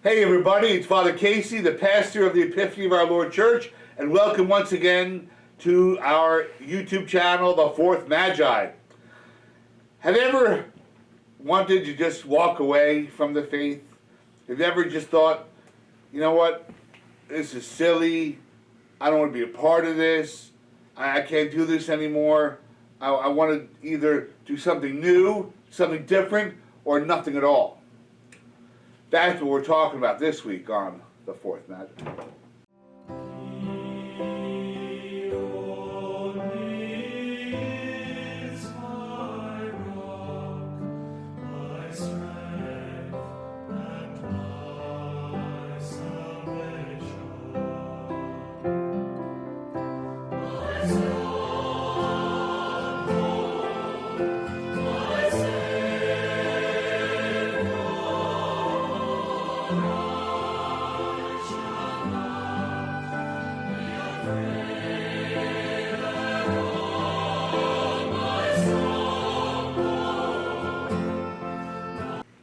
Hey everybody, it's Father Casey, the pastor of the Epiphany of our Lord Church, and welcome once again to our YouTube channel, The Fourth Magi. Have you ever wanted to just walk away from the faith? Have you ever just thought, you know what, this is silly, I don't want to be a part of this, I can't do this anymore, I want to either do something new, something different, or nothing at all? That's what we're talking about this week on The Fourth Magi.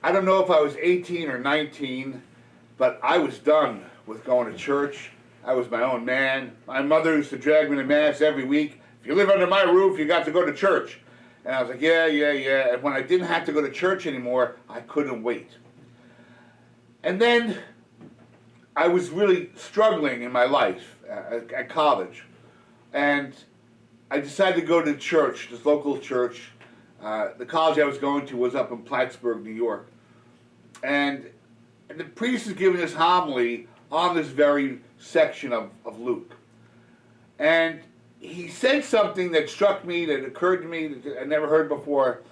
I don't know if I was 18 or 19, but I was done with going to church. I was my own man. My mother used to drag me to Mass every week. If you live under my roof, you got to go to church. And I was like, yeah. And when I didn't have to go to church anymore, I couldn't wait. And then I was really struggling in my life at college. And I decided to go to church, this local church. The college I was going to was up in Plattsburgh, New York. And the priest is giving this homily on this very section of Luke. And he said something that struck me, that occurred to me, that I never heard before.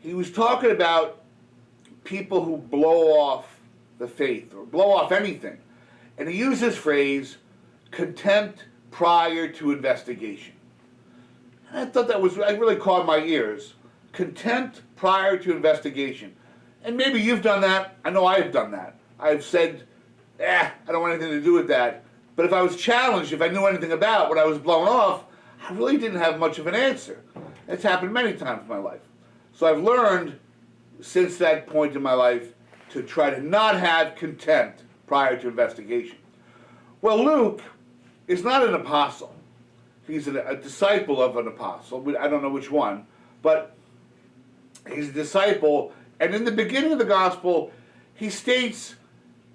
He was talking about people who blow off the faith, or blow off anything. And he used this phrase, contempt prior to investigation. And I thought that really caught my ears. Contempt prior to investigation. And maybe you've done that. I know I've done that. I've said, I don't want anything to do with that. But if I was challenged, if I knew anything about what I was blown off, I really didn't have much of an answer. It's happened many times in my life. So I've learned since that point in my life to try to not have contempt prior to investigation. Well, Luke is not an apostle. He's a disciple of an apostle. I don't know which one, but he's a disciple. And in the beginning of the gospel, he states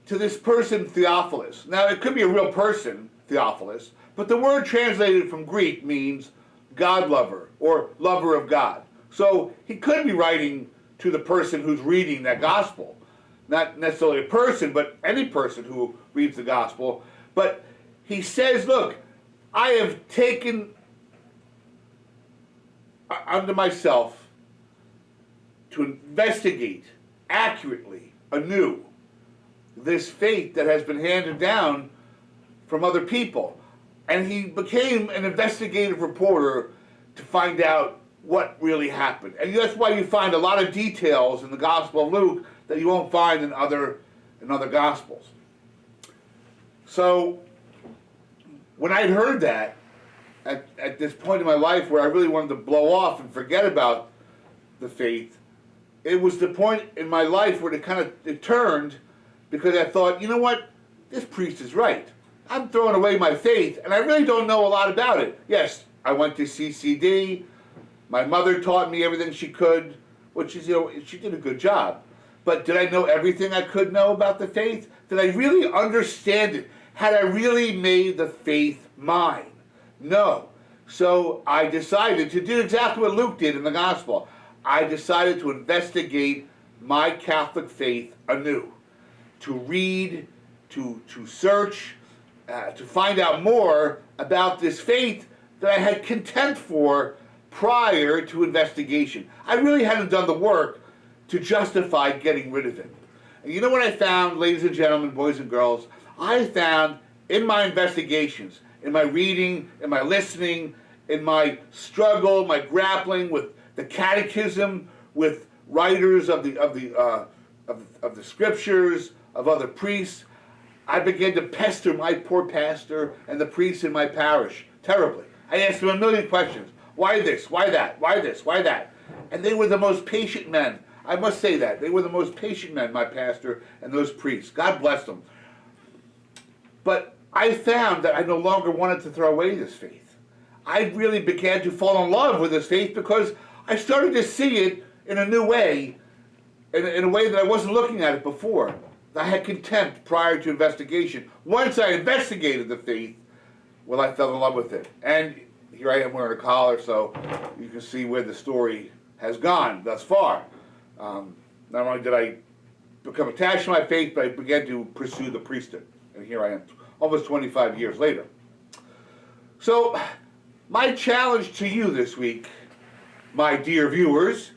to this person, Theophilus. Now, it could be a real person, Theophilus, but the word translated from Greek means God lover or lover of God. So he could be writing to the person who's reading that gospel. Not necessarily a person, but any person who reads the gospel. But he says, look, I have taken unto myself to investigate accurately, anew, this faith that has been handed down from other people. And he became an investigative reporter to find out what really happened. And that's why you find a lot of details in the Gospel of Luke that you won't find in other Gospels. So, when I'd heard that, at this point in my life where I really wanted to blow off and forget about the faith, it was the point in my life where it turned, because I thought, you know what, this priest is right. I'm throwing away my faith, and I really don't know a lot about it. Yes, I went to CCD. My mother taught me everything she could, which is, she did a good job. But did I know everything I could know about the faith? Did I really understand it? Had I really made the faith mine? No. So I decided to do exactly what Luke did in the gospel. I decided to investigate my Catholic faith anew, to read, to search, to find out more about this faith that I had contempt for prior to investigation. I really hadn't done the work to justify getting rid of it. And you know what I found, ladies and gentlemen, boys and girls? I found in my investigations, in my reading, in my listening, in my struggle, my grappling with the catechism, with writers of the scriptures, of other priests, I began to pester my poor pastor and the priests in my parish terribly. I asked them a million questions. Why this? Why that? Why this? Why that? And they were the most patient men I must say that. They were the most patient men, my pastor and those priests. God bless them. But I found that I no longer wanted to throw away this faith. I really began to fall in love with this faith because I started to see it in a new way, in a way that I wasn't looking at it before. I had contempt prior to investigation. Once I investigated the faith, well, I fell in love with it. And here I am wearing a collar, so you can see where the story has gone thus far. Not only did I become attached to my faith, but I began to pursue the priesthood. And here I am, almost 25 years later. So, my challenge to you this week, my dear viewers,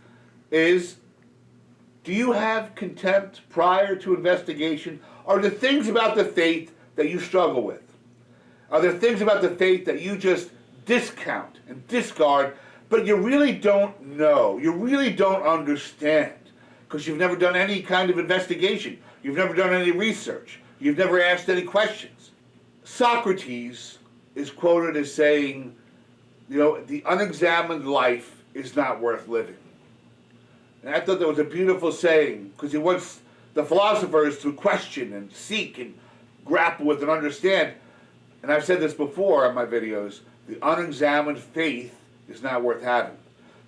is, do you have contempt prior to investigation? Are there things about the faith that you struggle with? Are there things about the faith that you just discount and discard, but you really don't know, you really don't understand, because you've never done any kind of investigation, you've never done any research, you've never asked any questions? Socrates is quoted as saying, you know, the unexamined life is not worth living. And I thought that was a beautiful saying, because he wants the philosophers to question and seek and grapple with and understand. And I've said this before on my videos, the unexamined faith is not worth having.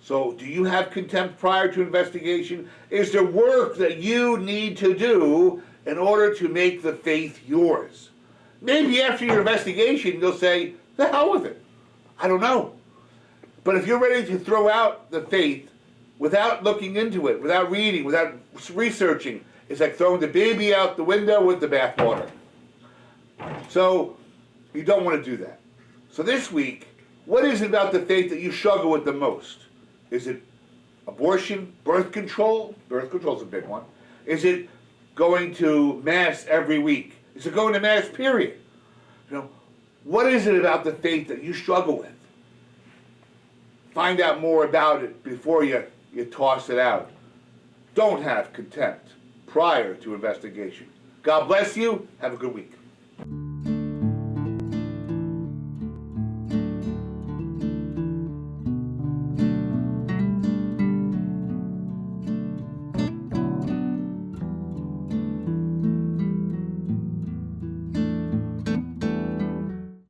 So do you have contempt prior to investigation? Is there work that you need to do in order to make the faith yours? Maybe after your investigation you'll say, the hell with it. I don't know. But if you're ready to throw out the faith without looking into it, without reading, without researching, it's like throwing the baby out the window with the bathwater. So you don't want to do that. So this week, what is it about the faith that you struggle with the most? Is it abortion, birth control? Birth control is a big one. Is it going to Mass every week? Is it going to Mass, period? You know, what is it about the faith that you struggle with? Find out more about it before you toss it out. Don't have contempt prior to investigation. God bless you. Have a good week.